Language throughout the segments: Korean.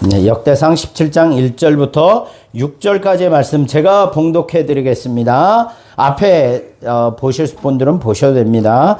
네, 역대상 17장 1절부터 6절까지의 말씀 제가 봉독해 드리겠습니다. 앞에 보실 분들은 보셔도 됩니다.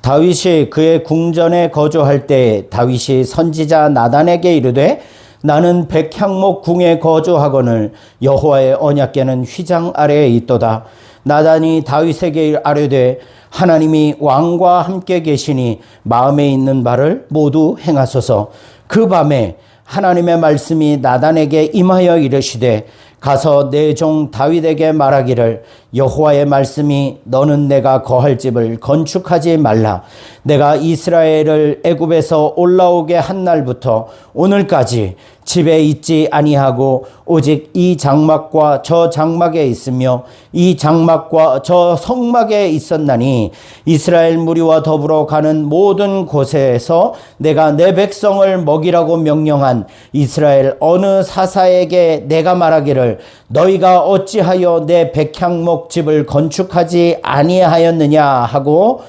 다윗이 그의 궁전에 거주할 때 다윗이 선지자 나단에게 이르되 나는 백향목 궁에 거주하거늘 여호와의 언약궤는 휘장 아래에 있도다. 나단이 다윗에게 아뢰되 하나님이 왕과 함께 계시니 마음에 있는 바를 모두 행하소서. 그 밤에 하나님의 말씀이 나단에게 임하여 이르시되 가서 내 종 다윗에게 말하기를 여호와의 말씀이 너는 내가 거할 집을 건축하지 말라. 내가 이스라엘을 애굽에서 올라오게 한 날부터 오늘까지 집에 있지 아니하고 오직 이 장막과 저 장막에 있으며 이 장막과 저 성막에 있었나니 이스라엘 무리와 더불어 가는 모든 곳에서 내가 내 백성을 먹이라고 명령한 이스라엘 어느 사사에게 내가 말하기를 너희가 어찌하여 내 백향목 집을 건축하지 아니하였느냐 하고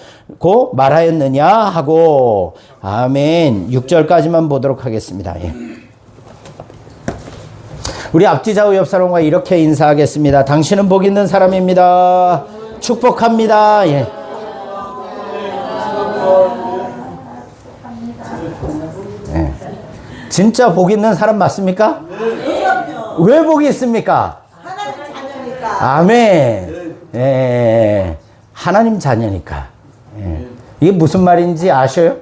말하였느냐 하고. 아멘. 6절까지만 보도록 하겠습니다. 예. 우리 앞뒤 좌우 옆 사람과 이렇게 인사하겠습니다. 당신은 복 있는 사람입니다. 축복합니다. 예. 예. 진짜 복 있는 사람 맞습니까? 왜 복이 있습니까? 하나님 자녀니까. 아멘. 예. 하나님 자녀니까. 예. 이게 무슨 말인지 아셔요?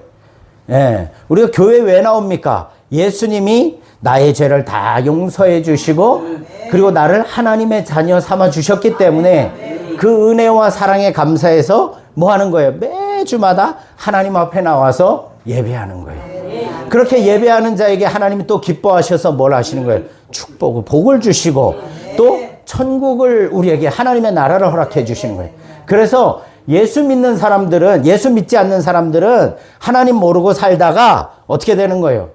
예. 우리가 교회 왜 나옵니까? 예수님이 나의 죄를 다 용서해 주시고 그리고 나를 하나님의 자녀 삼아 주셨기 때문에 그 은혜와 사랑에 감사해서 뭐 하는 거예요? 매주마다 하나님 앞에 나와서 예배하는 거예요. 그렇게 예배하는 자에게 하나님이 또 기뻐하셔서 뭘 하시는 거예요? 축복을, 복을 주시고 또 천국을 우리에게 하나님의 나라를 허락해 주시는 거예요. 그래서 예수 믿는 사람들은, 예수 믿지 않는 사람들은 하나님 모르고 살다가 어떻게 되는 거예요?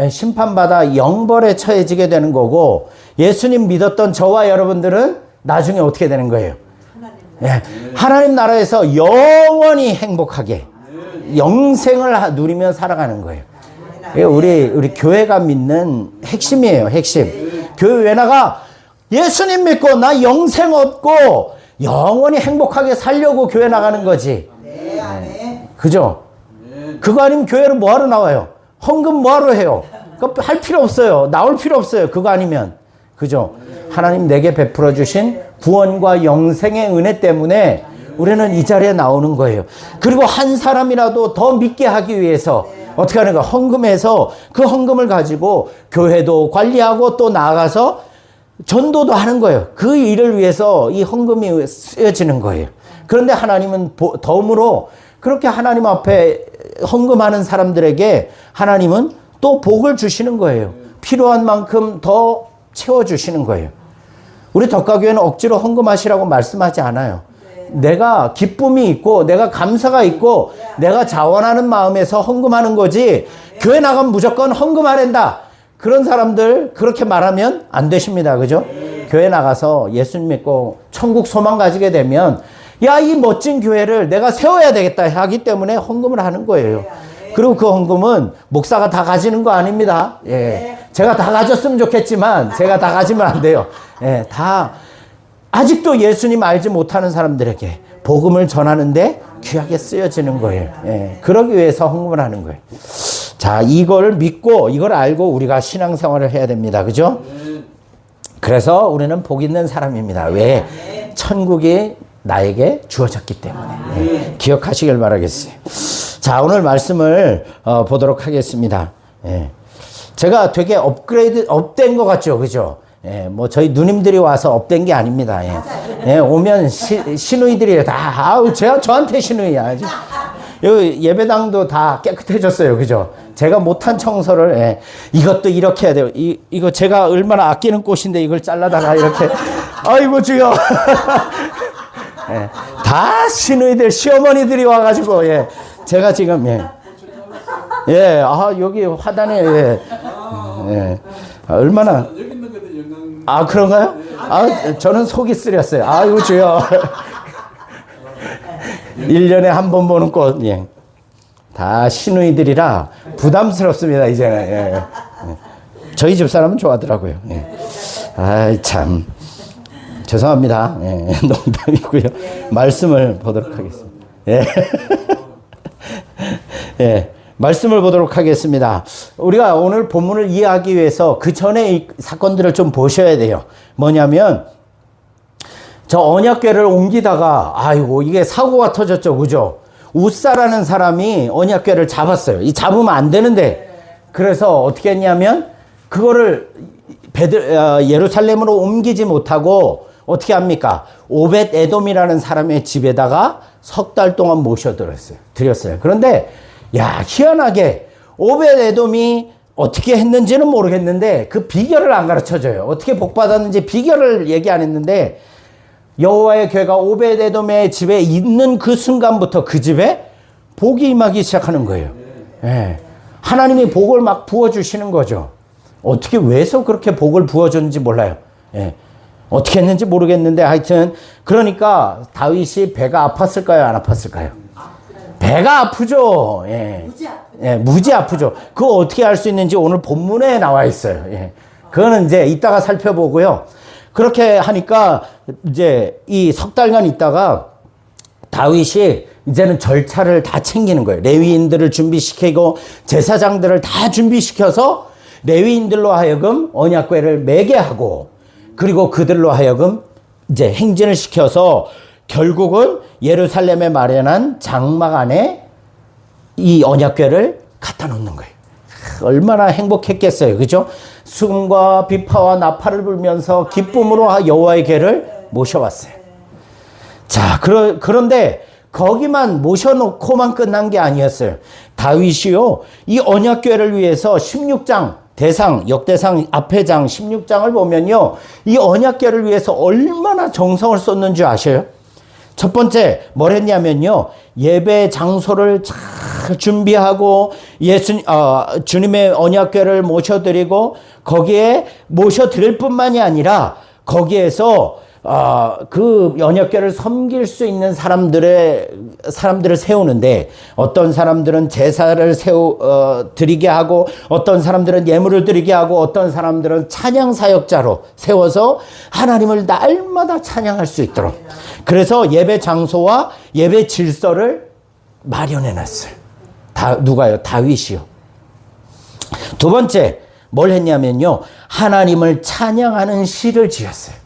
심판받아 영벌에 처해지게 되는 거고, 예수님 믿었던 저와 여러분들은 나중에 어떻게 되는 거예요? 하나님 나라에서 영원히 행복하게 영생을 누리며 살아가는 거예요. 우리 교회가 믿는 핵심이에요. 핵심. 교회 왜 나가? 예수님 믿고 나 영생 얻고 영원히 행복하게 살려고 교회 나가는 거지. 그죠? 그거 아니면 교회로 뭐하러 나와요? 헌금 뭐하러 해요? 그거 할 필요 없어요. 나올 필요 없어요. 그거 아니면. 그죠? 하나님 내게 베풀어 주신 구원과 영생의 은혜 때문에 우리는 이 자리에 나오는 거예요. 그리고 한 사람이라도 더 믿게 하기 위해서 어떻게 하는 거야? 헌금해서 그 헌금을 가지고 교회도 관리하고 또 나아가서 전도도 하는 거예요. 그 일을 위해서 이 헌금이 쓰여지는 거예요. 그런데 하나님은 덤으로 그렇게 하나님 앞에 헌금하는 사람들에게 하나님은 또 복을 주시는 거예요. 필요한 만큼 더 채워주시는 거예요. 우리 덕가교회는 억지로 헌금하시라고 말씀하지 않아요. 내가 기쁨이 있고 내가 감사가 있고 내가 자원하는 마음에서 헌금하는 거지 교회 나가면 무조건 헌금하랜다. 그런 사람들 그렇게 말하면 안 되십니다. 그죠? 교회 나가서 예수님 믿고 천국 소망 가지게 되면 야, 이 멋진 교회를 내가 세워야 되겠다 하기 때문에 헌금을 하는 거예요. 그리고 그 헌금은 목사가 다 가지는 거 아닙니다. 예. 제가 다 가졌으면 좋겠지만 제가 다 가지면 안 돼요. 예. 다 아직도 예수님 알지 못하는 사람들에게 복음을 전하는데 귀하게 쓰여지는 거예요. 예. 그러기 위해서 헌금을 하는 거예요. 자, 이걸 믿고 이걸 알고 우리가 신앙생활을 해야 됩니다. 그죠? 그래서 우리는 복 있는 사람입니다. 왜? 천국이 나에게 주어졌기 때문에. 예. 기억하시길 바라겠어요. 자, 오늘 말씀을 보도록 하겠습니다. 예. 제가 되게 업된 것 같죠? 그죠? 예, 뭐 저희 누님들이 와서 업된 게 아닙니다. 예. 예, 오면 시누이들이 다 아우 저한테 시누이야. 여기 예배당도 다 깨끗해졌어요. 그죠? 제가 못한 청소를 이것도 이렇게 해야 돼요. 이거 제가 얼마나 아끼는 꽃인데 이걸 잘라다가 이렇게 아이고 주여. 예, 다 시누이들 시어머니들이 와가지고 제가 지금 여기 화단에 얼마나 그런가요? 저는 속이 쓰렸어요. 아이고 주여. 1년에 한 번 보는 꽃. 다 시누이들이라 부담스럽습니다, 이제는. 저희 집사람은 좋아하더라고요. 예. 아이, 참. 죄송합니다. 예, 농담이고요. 말씀을 보도록 하겠습니다. 예. 예. 말씀을 보도록 하겠습니다. 우리가 오늘 본문을 이해하기 위해서 그 전에 이 사건들을 좀 보셔야 돼요. 뭐냐면, 저 언약궤를 옮기다가, 아이고, 이게 사고가 터졌죠. 그죠? 우사라는 사람이 언약궤를 잡았어요. 이 잡으면 안 되는데. 그래서 어떻게 했냐면, 그거를 예루살렘으로 옮기지 못하고, 어떻게 합니까? 오벳 에돔이라는 사람의 집에다가 석 달 동안 모셔드렸어요. 그런데, 야, 희한하게 오벳 에돔이 어떻게 했는지는 모르겠는데 그 비결을 안 가르쳐줘요. 어떻게 복 받았는지 비결을 얘기 안 했는데 여호와의 궤가 오벳 에돔의 집에 있는 그 순간부터 그 집에 복이 임하기 시작하는 거예요. 예. 하나님이 복을 막 부어주시는 거죠. 어떻게 왜서 그렇게 복을 부어줬는지 몰라요. 예. 어떻게 했는지 모르겠는데 하여튼 그러니까 다윗이 배가 아팠을까요? 안 아팠을까요? 배가 아프죠. 예. 예, 무지 아프죠. 그거 어떻게 알 수 있는지 오늘 본문에 나와 있어요. 예. 그거는 이제 이따가 살펴보고요. 그렇게 하니까 이제 이 석 달간 있다가 다윗이 이제는 절차를 다 챙기는 거예요. 레위인들을 준비시키고 제사장들을 다 준비시켜서 레위인들로 하여금 언약궤를 매게 하고 그리고 그들로 하여금 이제 행진을 시켜서 결국은 예루살렘에 마련한 장막 안에 이 언약궤를 갖다 놓는 거예요. 얼마나 행복했겠어요. 그죠? 수금과 비파와 나팔을 불면서 기쁨으로 여호와의 궤를 모셔왔어요. 자, 그런데 거기만 모셔놓고만 끝난 게 아니었어요. 다윗이요, 이 언약궤를 위해서 16장, 역대상 앞에 장 16장을 보면요, 이 언약궤를 위해서 얼마나 정성을 쏟는 줄 아셔요? 첫 번째 뭘 했냐면요, 예배 장소를 잘 준비하고 주님의 언약궤를 모셔드리고 거기에 모셔드릴 뿐만이 아니라 거기에서 그 언약궤를 섬길 수 있는 사람들을 세우는데 어떤 사람들은 제사를 드리게 하고 어떤 사람들은 예물을 드리게 하고 어떤 사람들은 찬양 사역자로 세워서 하나님을 날마다 찬양할 수 있도록 그래서 예배 장소와 예배 질서를 마련해 놨어요. 누가요? 다윗이요. 두 번째 뭘 했냐면요, 하나님을 찬양하는 시를 지었어요.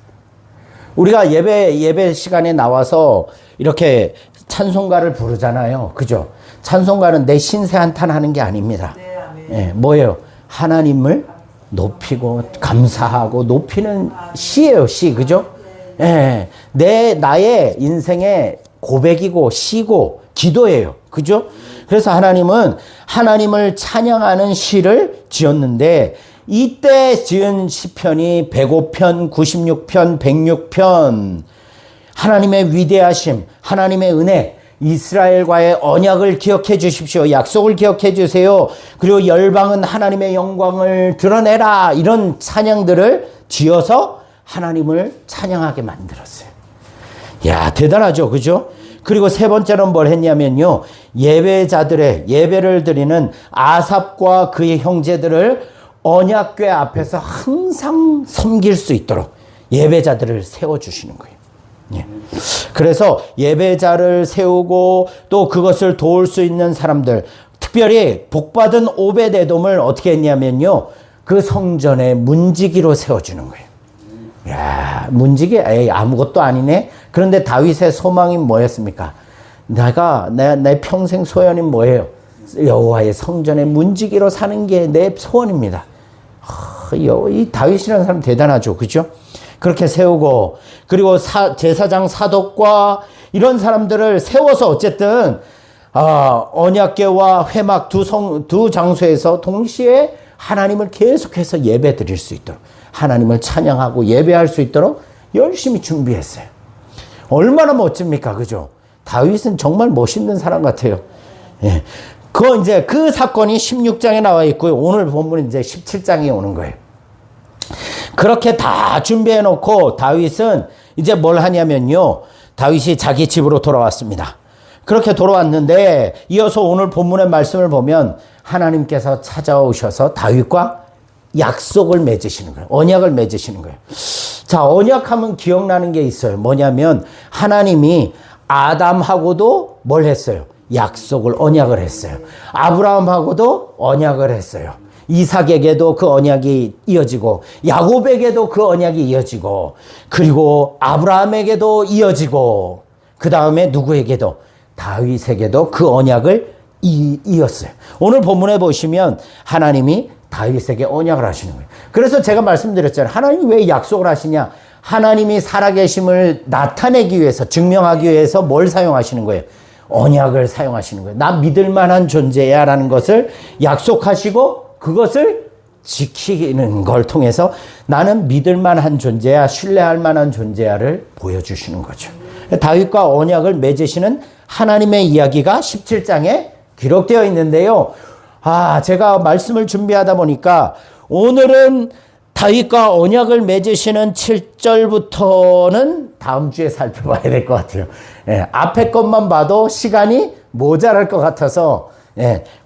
우리가 예배 시간에 나와서 이렇게 찬송가를 부르잖아요. 그죠? 찬송가는 내 신세 한탄하는 게 아닙니다. 예, 뭐예요? 하나님을 높이고 감사하고 높이는 시예요, 시. 그죠? 예, 나의 인생의 고백이고 시고 기도예요. 그죠? 그래서 하나님을 찬양하는 시를 지었는데 이때 지은 시편이 105편, 96편, 106편, 하나님의 위대하심, 하나님의 은혜, 이스라엘과의 언약을 기억해 주십시오. 약속을 기억해 주세요. 그리고 열방은 하나님의 영광을 드러내라. 이런 찬양들을 지어서 하나님을 찬양하게 만들었어요. 야, 대단하죠. 그죠? 그리고 세 번째는 뭘 했냐면요, 예배를 드리는 아삽과 그의 형제들을 언약궤 앞에서 항상 섬길 수 있도록 예배자들을 세워주시는 거예요. 예. 그래서 예배자를 세우고 또 그것을 도울 수 있는 사람들, 특별히 복받은 오벳 에돔을 어떻게 했냐면요, 그 성전에 문지기로 세워주는 거예요. 야, 문지기? 에이, 아무것도 아니네. 그런데 다윗의 소망이 뭐였습니까? 내 평생 소원이 뭐예요? 여호와의 성전에 문지기로 사는 게 내 소원입니다. 이 다윗이라는 사람 대단하죠. 그죠? 그렇게 세우고, 그리고 제사장 사독과 이런 사람들을 세워서 어쨌든, 언약궤와 회막 두 장소에서 동시에 하나님을 계속해서 예배 드릴 수 있도록, 하나님을 찬양하고 예배할 수 있도록 열심히 준비했어요. 얼마나 멋집니까? 그죠? 다윗은 정말 멋있는 사람 같아요. 예. 그 사건이 16장에 나와 있고요. 오늘 본문은 이제 17장에 오는 거예요. 그렇게 다 준비해 놓고 다윗은 이제 뭘 하냐면요, 다윗이 자기 집으로 돌아왔습니다. 그렇게 돌아왔는데 이어서 오늘 본문의 말씀을 보면 하나님께서 찾아오셔서 다윗과 약속을 맺으시는 거예요. 언약을 맺으시는 거예요. 자, 언약하면 기억나는 게 있어요. 뭐냐면 하나님이 아담하고도 뭘 했어요? 약속을, 언약을 했어요. 아브라함하고도 언약을 했어요. 이삭에게도 그 언약이 이어지고, 야곱에게도 그 언약이 이어지고, 그리고 아브라함에게도 이어지고, 그 다음에 누구에게도, 다윗에게도 그 언약을 이었어요. 오늘 본문에 보시면 하나님이 다윗에게 언약을 하시는 거예요. 그래서 제가 말씀드렸잖아요. 하나님이 왜 약속을 하시냐? 하나님이 살아계심을 나타내기 위해서, 증명하기 위해서 뭘 사용하시는 거예요? 언약을 사용하시는 거예요. 나 믿을 만한 존재야 라는 것을 약속하시고 그것을 지키는 걸 통해서 나는 믿을 만한 존재야, 신뢰할 만한 존재야를 보여주시는 거죠. 다윗과 언약을 맺으시는 하나님의 이야기가 17장에 기록되어 있는데요. 제가 말씀을 준비하다 보니까 오늘은 다윗과 언약을 맺으시는 7절부터는 다음 주에 살펴봐야 될 것 같아요. 앞에 것만 봐도 시간이 모자랄 것 같아서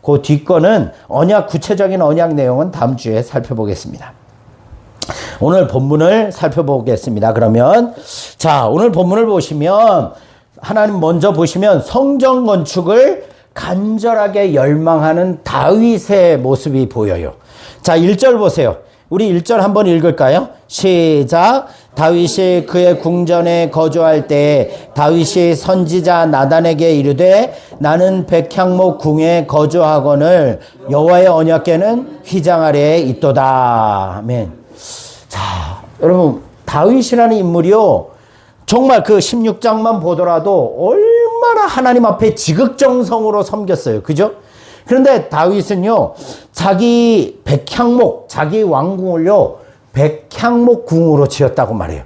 그 뒷거는 구체적인 언약 내용은 다음 주에 살펴보겠습니다. 오늘 본문을 살펴보겠습니다. 그러면 자, 오늘 본문을 보시면 하나님 먼저 보시면 성전 건축을 간절하게 열망하는 다윗의 모습이 보여요. 자, 1절 보세요. 우리 1절 한번 읽을까요? 시작. 다윗이 그의 궁전에 거주할 때 다윗이 선지자 나단에게 이르되 나는 백향목 궁에 거주하거늘 여호와의 언약궤는 휘장 아래에 있도다. 아멘. 자, 여러분, 다윗이라는 인물이요, 정말 그 16장만 보더라도 얼마나 하나님 앞에 지극정성으로 섬겼어요. 그죠? 그런데 다윗은요, 자기 왕궁을요, 백향목 궁으로 지었다고 말해요.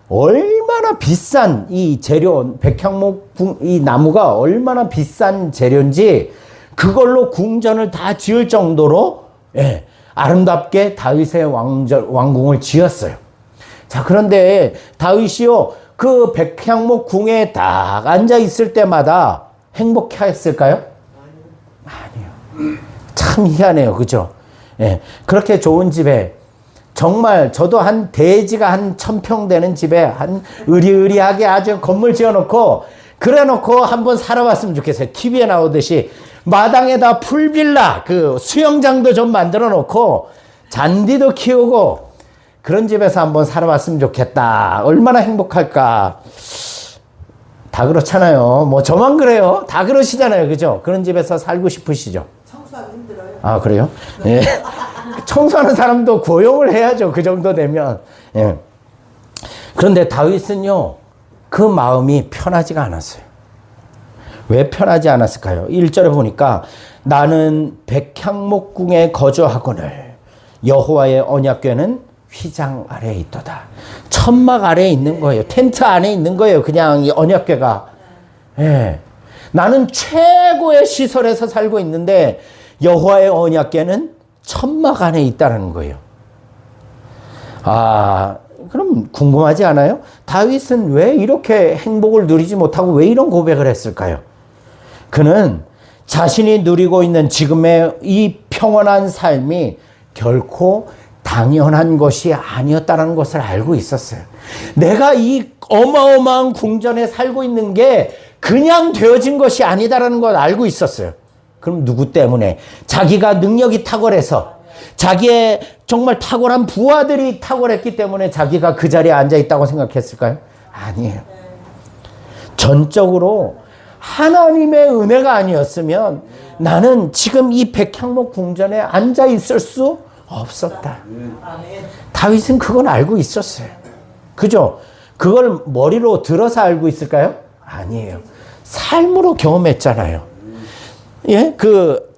얼마나 비싼 이 재료, 백향목 궁, 이 나무가 얼마나 비싼 재료인지 그걸로 궁전을 다 지을 정도로 아름답게 다윗의 왕궁을 지었어요. 자, 그런데 다윗이요, 그 백향목 궁에 딱 앉아 있을 때마다 행복했을까요? 아니요. 참 희한해요. 그죠? 그렇게 좋은 집에, 정말 저도 한 대지가 한 1000평 되는 집에 한 으리으리하게 아주 건물 지어놓고 그래놓고 한번 살아봤으면 좋겠어요. TV에 나오듯이 마당에다 풀빌라, 그 수영장도 좀 만들어 놓고 잔디도 키우고 그런 집에서 한번 살아봤으면 좋겠다. 얼마나 행복할까. 다 그렇잖아요. 뭐 저만 그래요. 다 그러시잖아요. 그죠? 그런 집에서 살고 싶으시죠? 청소하기 힘들어요. 아, 그래요? 예. 청소하는 사람도 고용을 해야죠. 그 정도 되면. 예. 그런데 다윗은요, 그 마음이 편하지가 않았어요. 왜 편하지 않았을까요? 1절에 보니까 나는 백향목궁에 거주하거늘 여호와의 언약궤는 휘장 아래에 있도다. 천막 아래에 있는 거예요. 텐트 안에 있는 거예요. 그냥 이 언약궤가. 나는 최고의 시설에서 살고 있는데 여호와의 언약궤는 천막 안에 있다는 거예요. 그럼 궁금하지 않아요? 다윗은 왜 이렇게 행복을 누리지 못하고 왜 이런 고백을 했을까요? 그는 자신이 누리고 있는 지금의 이 평온한 삶이 결코 당연한 것이 아니었다는 것을 알고 있었어요. 내가 이 어마어마한 궁전에 살고 있는 게 그냥 되어진 것이 아니다라는 걸 알고 있었어요. 그럼 누구 때문에? 자기가 능력이 탁월해서, 자기의 정말 탁월한 부하들이 탁월했기 때문에 자기가 그 자리에 앉아 있다고 생각했을까요? 아니에요. 전적으로 하나님의 은혜가 아니었으면 나는 지금 이 백향목 궁전에 앉아 있을 수 없었다. 다윗은 그건 알고 있었어요. 그죠? 그걸 머리로 들어서 알고 있을까요? 아니에요. 삶으로 경험했잖아요.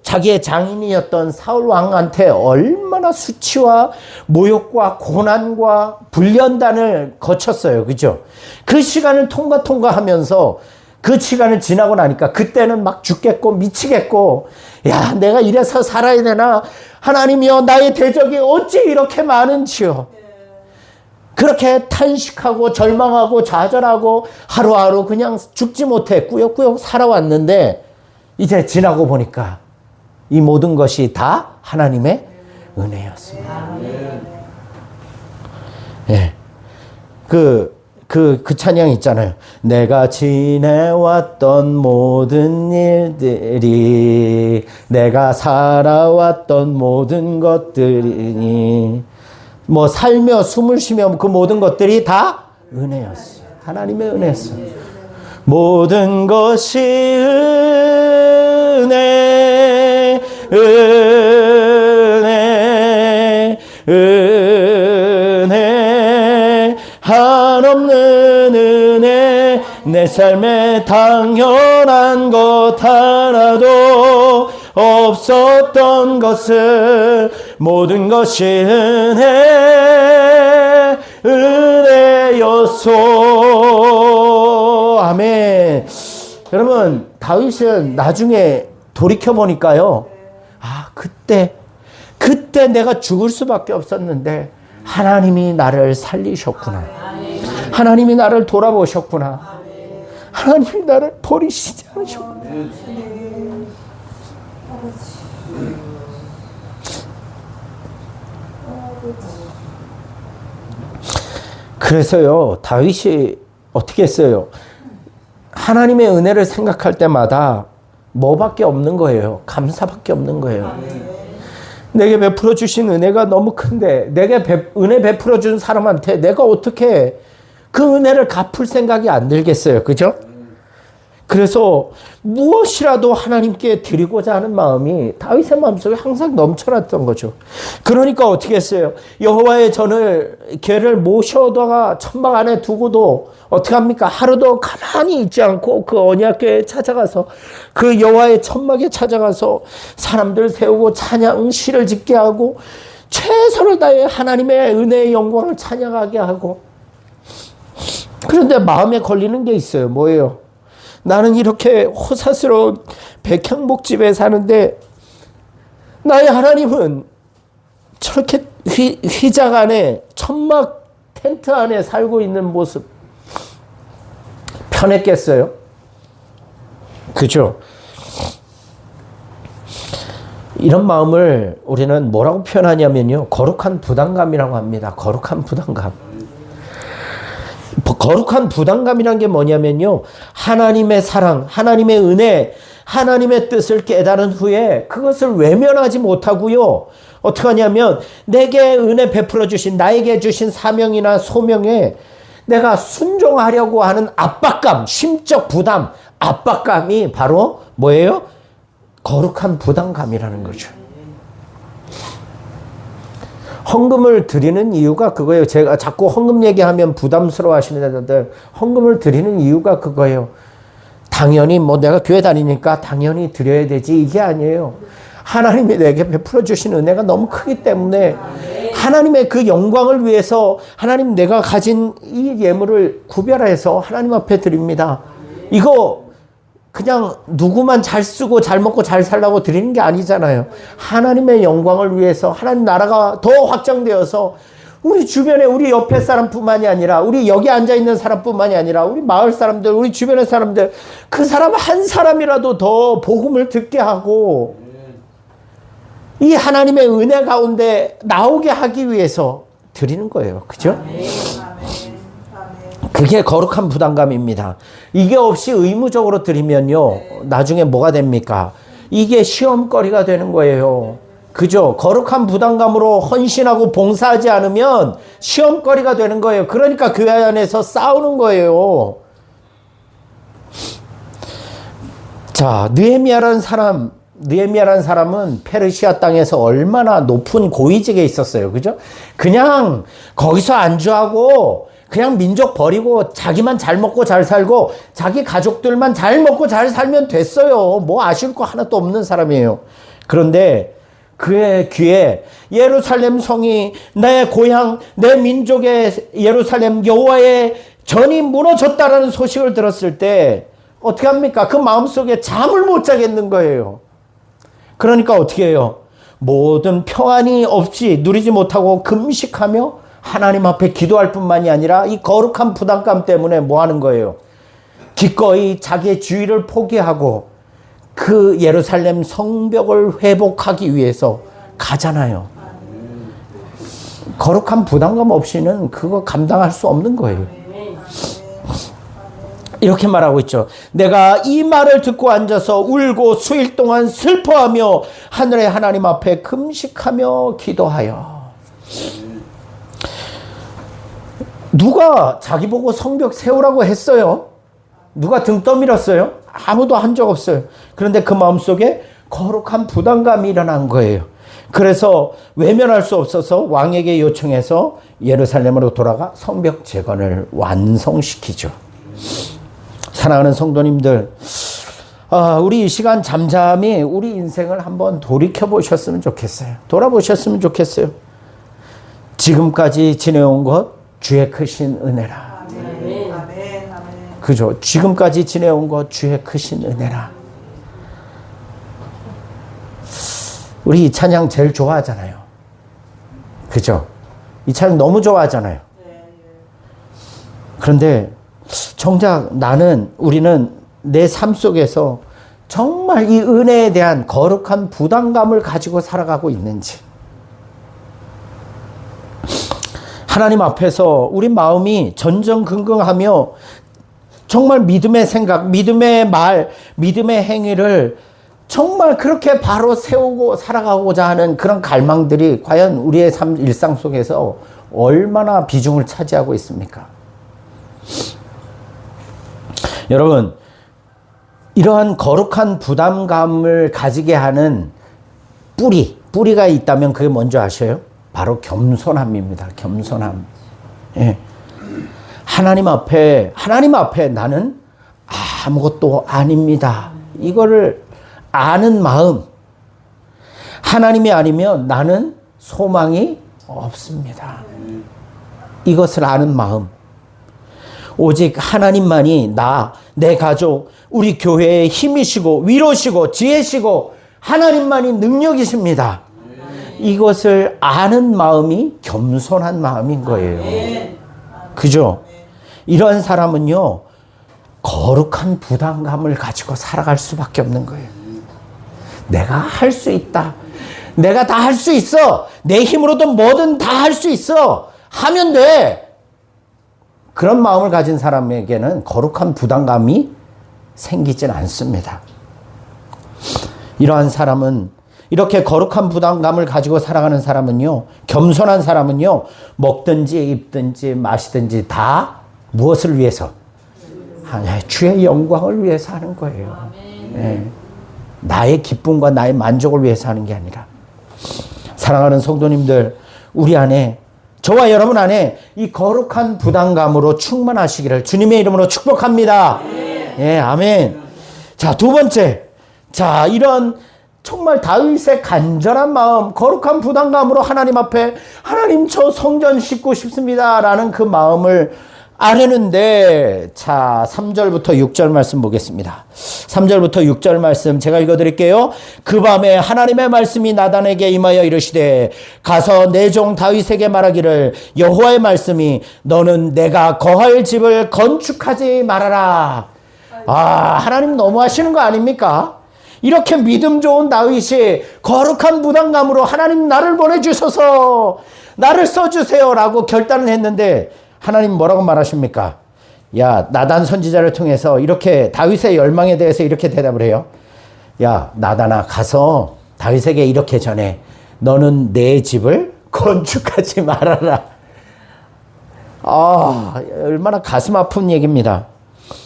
자기의 장인이었던 사울 왕한테 얼마나 수치와 모욕과 고난과 불련단을 거쳤어요. 그죠? 그 시간을 통과하면서 그 시간을 지나고 나니까 그때는 막 죽겠고 미치겠고, 야, 내가 이래서 살아야 되나? 하나님이여, 나의 대적이 어찌 이렇게 많은지요. 그렇게 탄식하고 절망하고 좌절하고 하루하루 그냥 죽지 못해 꾸역꾸역 살아왔는데 이제 지나고 보니까 이 모든 것이 다 하나님의 은혜였습니다. 예. 그 찬양 있잖아요. 내가 지내왔던 모든 일들이, 내가 살아왔던 모든 것들이, 뭐 살며 숨을 쉬며 그 모든 것들이 다 은혜였어요. 하나님의 은혜였어요. 모든 것이 은혜, 은혜, 은혜, 한없는 은혜, 내 삶에 당연한 것 하나도 없었던 것을, 모든 것이 은혜, 은혜였소. 아멘. 여러분, 다윗은 나중에 돌이켜보니까요, 아, 그때 내가 죽을 수밖에 없었는데 하나님이 나를 살리셨구나. 하나님이 나를 돌아보셨구나. 하나님이 나를 버리시지 않으셨구나. 그래서요, 다윗이 어떻게 했어요? 하나님의 은혜를 생각할 때마다 뭐밖에 없는 거예요? 감사밖에 없는 거예요. 내게 베풀어 주신 은혜가 너무 큰데, 내게 은혜 베풀어 준 사람한테 내가 어떻게 그 은혜를 갚을 생각이 안 들겠어요? 그죠? 그래서 무엇이라도 하나님께 드리고자 하는 마음이 다윗의 마음속에 항상 넘쳐났던 거죠. 그러니까 어떻게 했어요? 여호와의 전을 걔를 모셔다가 천막 안에 두고도 어떻게 합니까? 하루도 가만히 있지 않고 그 언약궤에 찾아가서, 그 여호와의 천막에 찾아가서 사람들 세우고 찬양 시를 짓게 하고 최선을 다해 하나님의 은혜의 영광을 찬양하게 하고. 그런데 마음에 걸리는 게 있어요. 뭐예요? 나는 이렇게 호사스러운 백향목집에 사는데 나의 하나님은 저렇게 휘장 안에, 천막 텐트 안에 살고 있는 모습 편했겠어요? 그죠? 이런 마음을 우리는 뭐라고 표현하냐면요, 거룩한 부담감이라고 합니다. 거룩한 부담감. 거룩한 부담감이란 게 뭐냐면요, 하나님의 사랑, 하나님의 은혜, 하나님의 뜻을 깨달은 후에 그것을 외면하지 못하고요, 어떻게 하냐면 내게 은혜 베풀어 주신, 나에게 주신 사명이나 소명에 내가 순종하려고 하는 압박감, 심적 부담, 압박감이 바로 뭐예요? 거룩한 부담감이라는 거죠. 헌금을 드리는 이유가 그거예요. 제가 자꾸 헌금 얘기하면 부담스러워 하시는 분들, 헌금을 드리는 이유가 그거예요. 당연히 뭐 내가 교회 다니니까 당연히 드려야 되지, 이게 아니에요. 하나님이 내게 베풀어 주신 은혜가 너무 크기 때문에 하나님의 그 영광을 위해서 하나님, 내가 가진 이 예물을 구별해서 하나님 앞에 드립니다. 이거 그냥 누구만 잘 쓰고 잘 먹고 잘 살라고 드리는 게 아니잖아요. 하나님의 영광을 위해서, 하나님 나라가 더 확장되어서 우리 주변에, 우리 옆에 사람뿐만이 아니라, 우리 여기 앉아있는 사람뿐만이 아니라, 우리 마을 사람들, 우리 주변의 사람들, 그 사람 한 사람이라도 더 복음을 듣게 하고 이 하나님의 은혜 가운데 나오게 하기 위해서 드리는 거예요. 그죠? 그게 거룩한 부담감입니다. 이게 없이 의무적으로 드리면요, 나중에 뭐가 됩니까? 이게 시험거리가 되는 거예요. 그죠? 거룩한 부담감으로 헌신하고 봉사하지 않으면 시험거리가 되는 거예요. 그러니까 교회 안에서 싸우는 거예요. 자, 느헤미야라는 사람은 페르시아 땅에서 얼마나 높은 고위직에 있었어요. 그죠? 그냥 거기서 안주하고 그냥 민족 버리고 자기만 잘 먹고 잘 살고 자기 가족들만 잘 먹고 잘 살면 됐어요. 뭐 아쉬울 거 하나도 없는 사람이에요. 그런데 그의 귀에 예루살렘 성이, 내 고향, 내 민족의 예루살렘 여호와의 전이 무너졌다라는 소식을 들었을 때 어떻게 합니까? 그 마음속에 잠을 못 자겠는 거예요. 그러니까 어떻게 해요? 모든 평안이 없이 누리지 못하고 금식하며 하나님 앞에 기도할 뿐만이 아니라 이 거룩한 부담감 때문에 뭐 하는 거예요? 기꺼이 자기의 주의를 포기하고 그 예루살렘 성벽을 회복하기 위해서 가잖아요. 거룩한 부담감 없이는 그거 감당할 수 없는 거예요. 이렇게 말하고 있죠. 내가 이 말을 듣고 앉아서 울고 수일 동안 슬퍼하며 하늘의 하나님 앞에 금식하며 기도하여. 누가 자기 보고 성벽 세우라고 했어요? 누가 등 떠밀었어요? 아무도 한 적 없어요. 그런데 그 마음속에 거룩한 부담감이 일어난 거예요. 그래서 외면할 수 없어서 왕에게 요청해서 예루살렘으로 돌아가 성벽 재건을 완성시키죠. 사랑하는 성도님들, 우리 이 시간 잠잠히 우리 인생을 한번 돌이켜보셨으면 좋겠어요. 돌아보셨으면 좋겠어요. 지금까지 지내온 것 주의 크신 은혜라. 아멘. 아멘. 그죠? 지금까지 지내온 것 주의 크신 은혜라. 우리 이 찬양 제일 좋아하잖아요. 그죠? 이 찬양 너무 좋아하잖아요. 그런데 정작 우리는 내 삶 속에서 정말 이 은혜에 대한 거룩한 부담감을 가지고 살아가고 있는지. 하나님 앞에서 우리 마음이 전전긍긍하며 정말 믿음의 생각, 믿음의 말, 믿음의 행위를 정말 그렇게 바로 세우고 살아가고자 하는 그런 갈망들이 과연 우리의 일상 속에서 얼마나 비중을 차지하고 있습니까? 여러분, 이러한 거룩한 부담감을 가지게 하는 뿌리가 있다면 그게 뭔지 아셔요? 바로 겸손함입니다. 겸손함. 예. 하나님 앞에 나는 아무것도 아닙니다. 이거를 아는 마음. 하나님이 아니면 나는 소망이 없습니다. 이것을 아는 마음. 오직 하나님만이 내 가족, 우리 교회의 힘이시고 위로시고 지혜시고 하나님만이 능력이십니다. 이것을 아는 마음이 겸손한 마음인 거예요. 그죠? 이런 사람은요, 거룩한 부담감을 가지고 살아갈 수밖에 없는 거예요. 내가 할 수 있다. 내가 다 할 수 있어. 내 힘으로든 뭐든 다 할 수 있어. 하면 돼. 그런 마음을 가진 사람에게는 거룩한 부담감이 생기진 않습니다. 이러한 사람은, 이렇게 거룩한 부담감을 가지고 살아가는 사람은요, 겸손한 사람은요, 먹든지 입든지 마시든지 다 무엇을 위해서? 주의 영광을 위해서 하는 거예요. 네. 나의 기쁨과 나의 만족을 위해서 하는 게 아니라. 사랑하는 성도님들, 우리 안에, 저와 여러분 안에 이 거룩한 부담감으로 충만하시기를 주님의 이름으로 축복합니다. 예, 아멘. 자, 두 번째. 자, 이런 정말 다윗의 간절한 마음, 거룩한 부담감으로 하나님 앞에, 하나님 저 성전 싣고 싶습니다 라는 그 마음을 아뢰는데, 자, 3절부터 6절 말씀 보겠습니다. 3절부터 6절 말씀 제가 읽어드릴게요. 그 밤에 하나님의 말씀이 나단에게 임하여 이르시되, 가서 내 종 다윗에게 말하기를, 여호와의 말씀이 너는 내가 거할 집을 건축하지 말아라. 하나님 너무하시는 거 아닙니까? 이렇게 믿음 좋은 다윗이 거룩한 부담감으로 하나님 나를 보내주셔서 나를 써주세요 라고 결단을 했는데, 하나님 뭐라고 말하십니까? 야, 나단 선지자를 통해서 이렇게 다윗의 열망에 대해서 이렇게 대답을 해요. 야, 나단아, 가서 다윗에게 이렇게 전해. 너는 내 집을 건축하지 말아라. 얼마나 가슴 아픈 얘기입니다.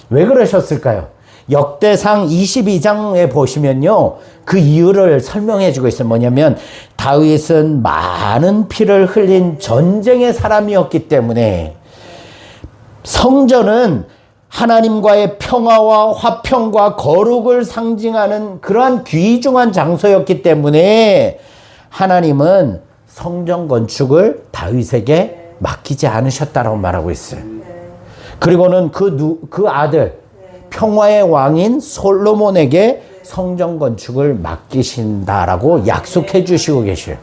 왜 그러셨을까요? 역대상 22장에 보시면요, 그 이유를 설명해 주고 있어요. 뭐냐면 다윗은 많은 피를 흘린 전쟁의 사람이었기 때문에, 성전은 하나님과의 평화와 화평과 거룩을 상징하는 그러한 귀중한 장소였기 때문에 하나님은 성전 건축을 다윗에게 맡기지 않으셨다라고 말하고 있어요. 그리고는 그 아들, 평화의 왕인 솔로몬에게 성전 건축을 맡기신다라고 약속해 주시고 계셔요.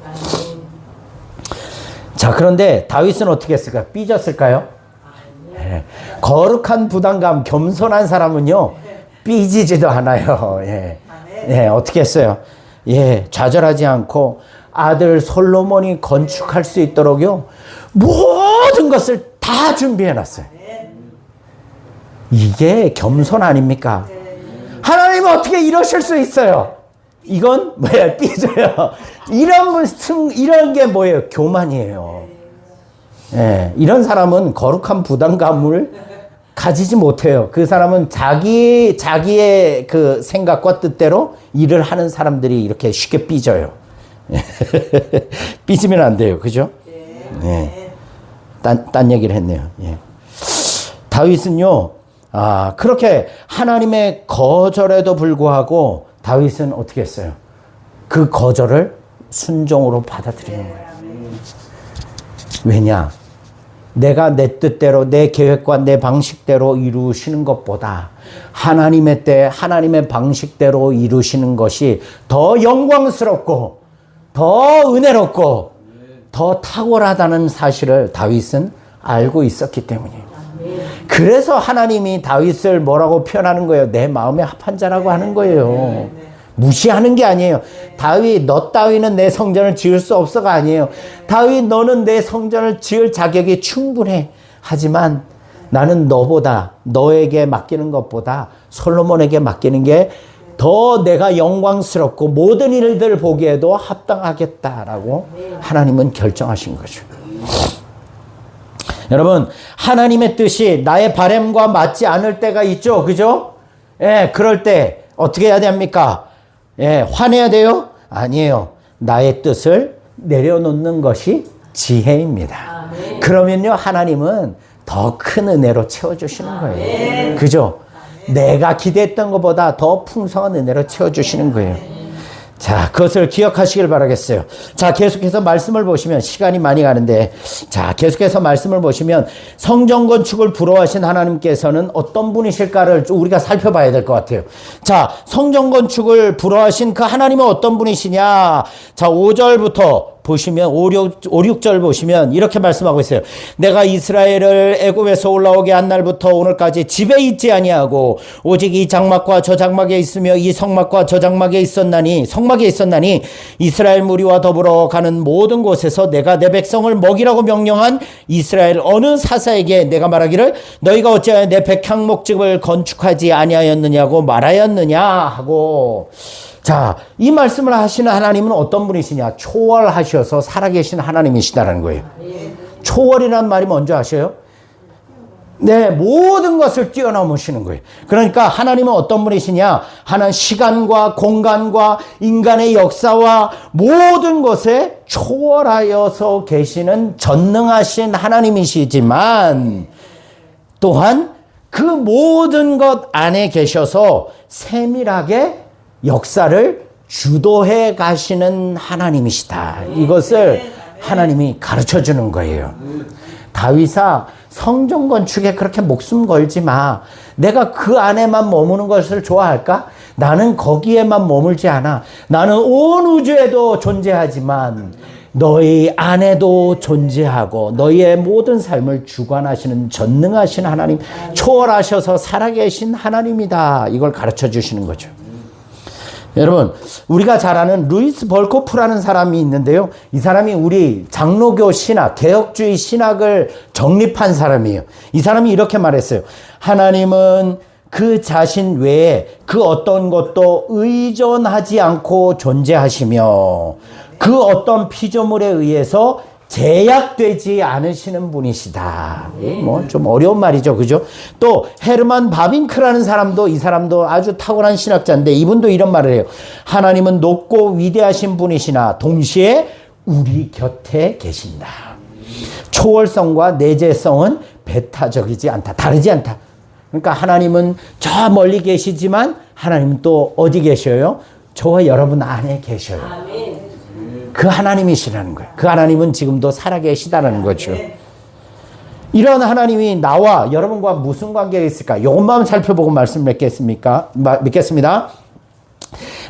자, 그런데 다윗은 어떻게 했을까요? 삐졌을까요? 네. 거룩한 부담감, 겸손한 사람은요, 삐지지도 않아요. 예. 예, 어떻게 했어요? 예, 좌절하지 않고, 아들 솔로몬이 건축할 수 있도록요, 모든 것을 다 준비해 놨어요. 이게 겸손 아닙니까? 하나님은 어떻게 이러실 수 있어요? 이건 뭐야? 삐져요. 이런 게 뭐예요? 교만이에요. 예, 이런 사람은 거룩한 부담감을 가지지 못해요. 그 사람은 자기의 그 생각과 뜻대로 일을 하는 사람들이 이렇게 쉽게 삐져요. 삐지면 안 돼요. 그죠? 예. 딴 얘기를 했네요. 예. 다윗은요, 그렇게 하나님의 거절에도 불구하고 다윗은 어떻게 했어요? 그 거절을 순종으로 받아들이는 거예요. 왜냐? 내가 내 뜻대로, 내 계획과 내 방식대로 이루시는 것보다 하나님의 때, 하나님의 방식대로 이루시는 것이 더 영광스럽고, 더 은혜롭고, 더 탁월하다는 사실을 다윗은 알고 있었기 때문이에요. 그래서 하나님이 다윗을 뭐라고 표현하는 거예요? 내 마음에 합한 자라고 하는 거예요. 무시하는 게 아니에요. 다윗, 너 따위는 내 성전을 지을 수 없어가 아니에요. 다윗, 너는 내 성전을 지을 자격이 충분해. 하지만 나는 너에게 맡기는 것보다 솔로몬에게 맡기는 게 더 내가 영광스럽고 모든 일들 보기에도 합당하겠다라고 하나님은 결정하신 거죠. 여러분, 하나님의 뜻이 나의 바람과 맞지 않을 때가 있죠. 그죠? 예, 그럴 때 어떻게 해야 됩니까? 예, 화내야 돼요? 아니에요. 나의 뜻을 내려놓는 것이 지혜입니다. 그러면요, 하나님은 더 큰 은혜로 채워주시는 거예요. 그죠? 내가 기대했던 것보다 더 풍성한 은혜로 채워주시는 거예요. 자, 그것을 기억하시길 바라겠어요. 자, 계속해서 말씀을 보시면, 시간이 많이 가는데, 자, 계속해서 말씀을 보시면, 성전 건축을 부러워하신 하나님께서는 어떤 분이실까를 우리가 살펴봐야 될 것 같아요. 자, 성전 건축을 부러워하신 그 하나님은 어떤 분이시냐? 자, 5절부터 보시면 5, 6절 보시면 이렇게 말씀하고 있어요. 내가 이스라엘을 애굽에서 올라오게 한 날부터 오늘까지 집에 있지 아니하고 오직 이 장막과 저 장막에 있으며 이 성막과 저 장막에 있었나니 이스라엘 무리와 더불어 가는 모든 곳에서 내가 내 백성을 먹이라고 명령한 이스라엘 어느 사사에게 내가 말하기를 너희가 어찌하여 내 백향목집을 건축하지 아니하였느냐고 말하였느냐 하고, 자, 이 말씀을 하시는 하나님은 어떤 분이시냐? 초월하셔서 살아계신 하나님이시다라는 거예요. 초월이라는 말이 뭔지 아셔요? 네, 모든 것을 뛰어넘으시는 거예요. 그러니까 하나님은 어떤 분이시냐? 하나님 시간과 공간과 인간의 역사와 모든 것에 초월하여서 계시는 전능하신 하나님이시지만 또한 그 모든 것 안에 계셔서 세밀하게 역사를 주도해 가시는 하나님이시다. 이것을 하나님이 가르쳐 주는 거예요. 다윗아, 성전 건축에 그렇게 목숨 걸지 마. 내가 그 안에만 머무는 것을 좋아할까? 나는 거기에만 머물지 않아. 나는 온 우주에도 존재하지만 너희 안에도 존재하고 너희의 모든 삶을 주관하시는 전능하신 하나님, 초월하셔서 살아계신 하나님이다. 이걸 가르쳐 주시는 거죠. 여러분, 우리가 잘 아는 루이스 벌코프라는 사람이 있는데요. 이 사람이 우리 장로교 신학, 개혁주의 신학을 정립한 사람이에요. 이 사람이 이렇게 말했어요. 하나님은 그 자신 외에 그 어떤 것도 의존하지 않고 존재하시며 그 어떤 피조물에 의해서 제약되지 않으시는 분이시다. 뭐 좀 어려운 말이죠. 그죠? 또 헤르만 바빙크라는 사람도, 이 사람도 아주 탁월한 신학자인데 이분도 이런 말을 해요. 하나님은 높고 위대하신 분이시나 동시에 우리 곁에 계신다. 초월성과 내재성은 배타적이지 않다. 다르지 않다. 그러니까 하나님은 저 멀리 계시지만 하나님은 또 어디 계셔요? 저와 여러분 안에 계셔요. 아멘. 그 하나님이시라는 거예요. 그 하나님은 지금도 살아계시다는 거죠. 이런 하나님이 나와 여러분과 무슨 관계가 있을까? 이것만 살펴보고 말씀 맺겠습니다.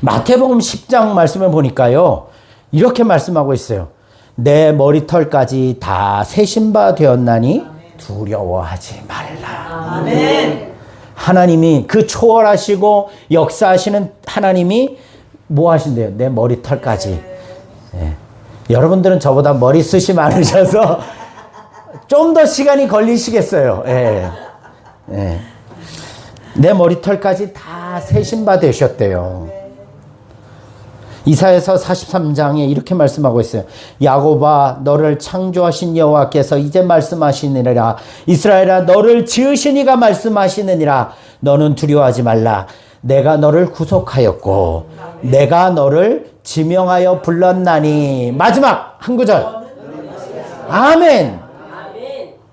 마태복음 10장 말씀을 보니까요, 이렇게 말씀하고 있어요. 내 머리털까지 다 세신 바 되었나니 두려워하지 말라. 아멘. 하나님이, 그 초월하시고 역사하시는 하나님이 뭐 하신대요? 내 머리털까지. 네. 여러분들은 저보다 머리숱이 많으셔서 좀 더 시간이 걸리시겠어요. 예. 예. 내 머리털까지 다 세신 바 되셨대요. 이사야서 43장에 이렇게 말씀하고 있어요. 야곱아 너를 창조하신 여호와께서 이제 말씀하시느니라. 이스라엘아 너를 지으신 이가 말씀하시느니라. 너는 두려워하지 말라. 내가 너를 구속하였고 내가 너를 지명하여 불렀나니. 마지막 한 구절. 아멘.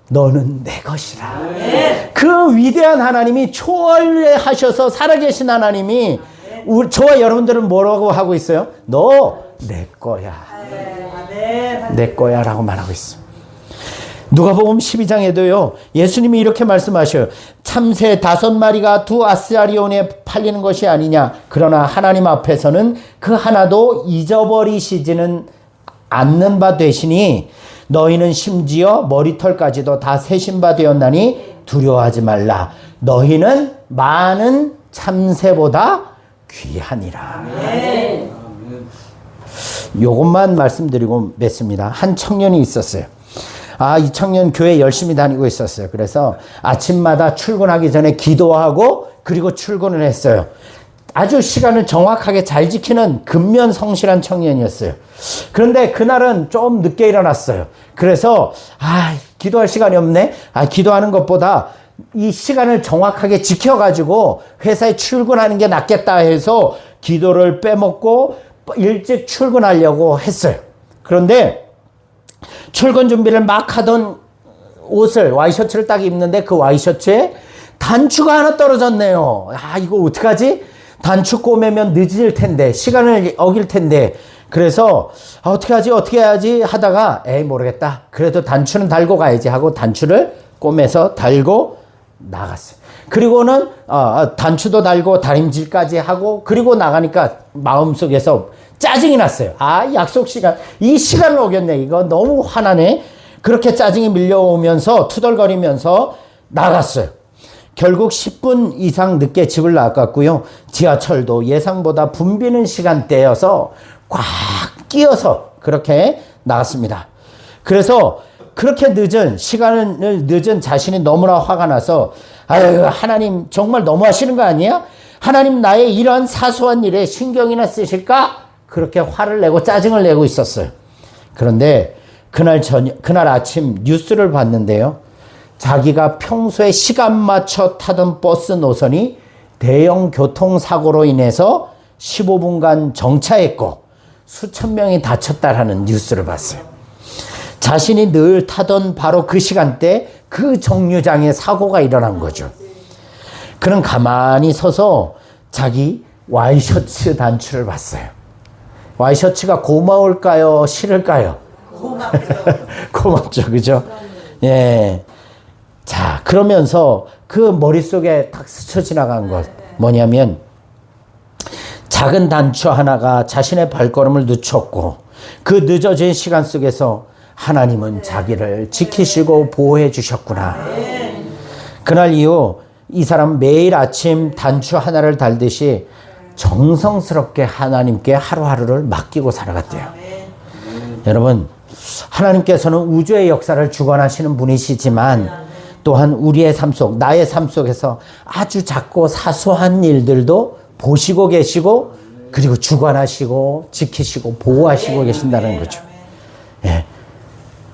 너는 내 것이라. 그 위대한 하나님이 초월하셔서 살아계신 하나님이 저와 여러분들은 뭐라고 하고 있어요? 너 내 거야. 내 거야 라고 말하고 있어. 누가복음 12장에도요 예수님이 이렇게 말씀하셔요. 참새 5마리가 2 아스라리온에 팔리는 것이 아니냐. 그러나 하나님 앞에서는 그 하나도 잊어버리시지는 않는 바 되시니 너희는 심지어 머리털까지도 다 세신 바 되었나니 두려워하지 말라. 너희는 많은 참새보다 귀하니라. 요것만 말씀드리고 맺습니다. 한 청년이 있었어요. 이 청년 교회 열심히 다니고 있었어요. 그래서 아침마다 출근하기 전에 기도하고 그리고 출근을 했어요. 아주 시간을 정확하게 잘 지키는 근면 성실한 청년이었어요. 그런데 그날은 좀 늦게 일어났어요. 그래서 기도할 시간이 없네. 기도하는 것보다 이 시간을 정확하게 지켜가지고 회사에 출근하는 게 낫겠다 해서 기도를 빼먹고 일찍 출근하려고 했어요. 그런데 출근 준비를 막 하던 옷을 와이셔츠를 딱 입는데 그 와이셔츠에 단추가 하나 떨어졌네요. 이거 어떡하지? 단추 꼬매면 늦을 텐데 시간을 어길 텐데 그래서 어떻게 해야지 하다가 모르겠다. 그래도 단추는 달고 가야지 하고 단추를 꼬매서 달고 나갔어요. 그리고는 단추도 달고 다림질까지 하고 그리고 나가니까 마음속에서 짜증이 났어요. 약속 시간 이 시간을 어겼네. 이거 너무 화나네. 그렇게 짜증이 밀려오면서 투덜거리면서 나갔어요. 결국 10분 이상 늦게 집을 나갔고요. 지하철도 예상보다 붐비는 시간대여서 꽉 끼어서 그렇게 나갔습니다. 그래서 그렇게 시간을 늦은 자신이 너무나 화가 나서 하나님 정말 너무하시는 거 아니야? 하나님 나의 이러한 사소한 일에 신경이나 쓰실까? 그렇게 화를 내고 짜증을 내고 있었어요. 그런데 그날 아침 뉴스를 봤는데요. 자기가 평소에 시간 맞춰 타던 버스 노선이 대형 교통사고로 인해서 15분간 정차했고 수천 명이 다쳤다라는 뉴스를 봤어요. 자신이 늘 타던 바로 그 시간대 그 정류장에 사고가 일어난 거죠. 그는 가만히 서서 자기 와이셔츠 단추를 봤어요. 와이셔츠가 고마울까요? 싫을까요? 고맙죠. 그죠? 예. 자, 그러면서 그 머릿속에 딱 스쳐 지나간 것 뭐냐면 작은 단추 하나가 자신의 발걸음을 늦췄고 그 늦어진 시간 속에서 하나님은 자기를 지키시고 보호해 주셨구나. 그날 이후 이 사람 매일 아침 단추 하나를 달듯이 정성스럽게 하나님께 하루하루를 맡기고 살아갔대요. 여러분, 하나님께서는 우주의 역사를 주관하시는 분이시지만 또한 우리의 삶 속, 나의 삶 속에서 아주 작고 사소한 일들도 보시고 계시고 그리고 주관하시고 지키시고 보호하시고 계신다는 거죠. 예.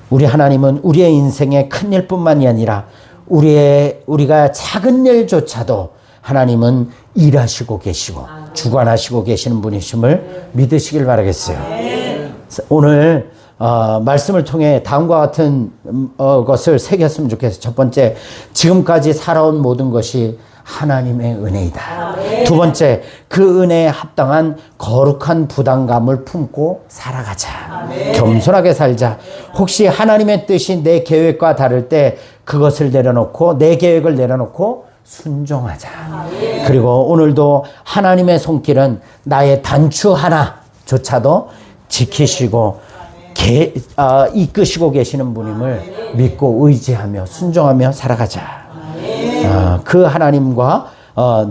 우리 하나님은 우리의 인생의 큰 일뿐만이 아니라 우리가 작은 일조차도 하나님은 일하시고 계시고 주관하시고 계시는 분이심을 믿으시길 바라겠어요. 오늘 말씀을 통해 다음과 같은 것을 새겼으면 좋겠어요. 첫 번째, 지금까지 살아온 모든 것이 하나님의 은혜이다. 두 번째, 그 은혜에 합당한 거룩한 부담감을 품고 살아가자. 겸손하게 살자. 혹시 하나님의 뜻이 내 계획과 다를 때 그것을 내려놓고 내 계획을 내려놓고 순종하자. 그리고 오늘도 하나님의 손길은 나의 단추 하나조차도 지키시고 이끄시고 계시는 분임을 믿고 의지하며 순종하며 살아가자. 그 하나님과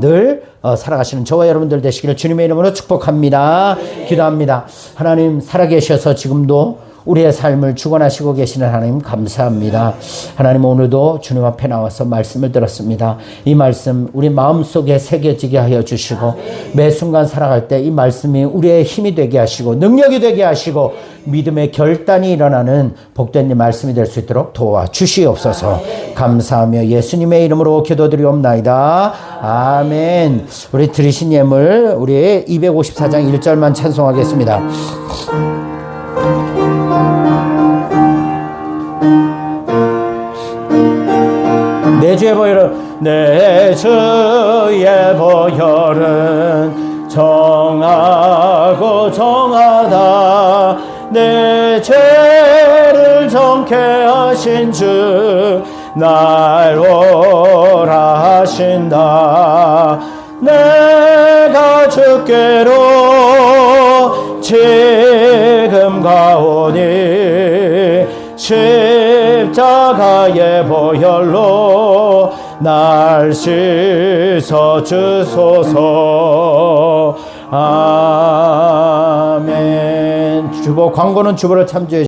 늘 살아가시는 저와 여러분들 되시기를 주님의 이름으로 축복합니다. 기도합니다. 하나님 살아계셔서 지금도 우리의 삶을 주관하시고 계시는 하나님 감사합니다. 하나님 오늘도 주님 앞에 나와서 말씀을 들었습니다. 이 말씀 우리 마음속에 새겨지게 하여 주시고 매 순간 살아갈 때 이 말씀이 우리의 힘이 되게 하시고 능력이 되게 하시고 믿음의 결단이 일어나는 복된 이 말씀이 될 수 있도록 도와주시옵소서. 감사하며 예수님의 이름으로 기도드리옵나이다. 아멘. 우리 드리신 예물 우리 254장 1절만 찬송하겠습니다. 내 주의 보혈은 내 주의 보혈은 정하고 정하다. 내 죄를 정케 하신 주 날 오라 하신다. 내가 주께로 지금 가오니 십자가의 보혈로 날 씻어 주소서. 아멘. 주보 광고는 주보를 참조해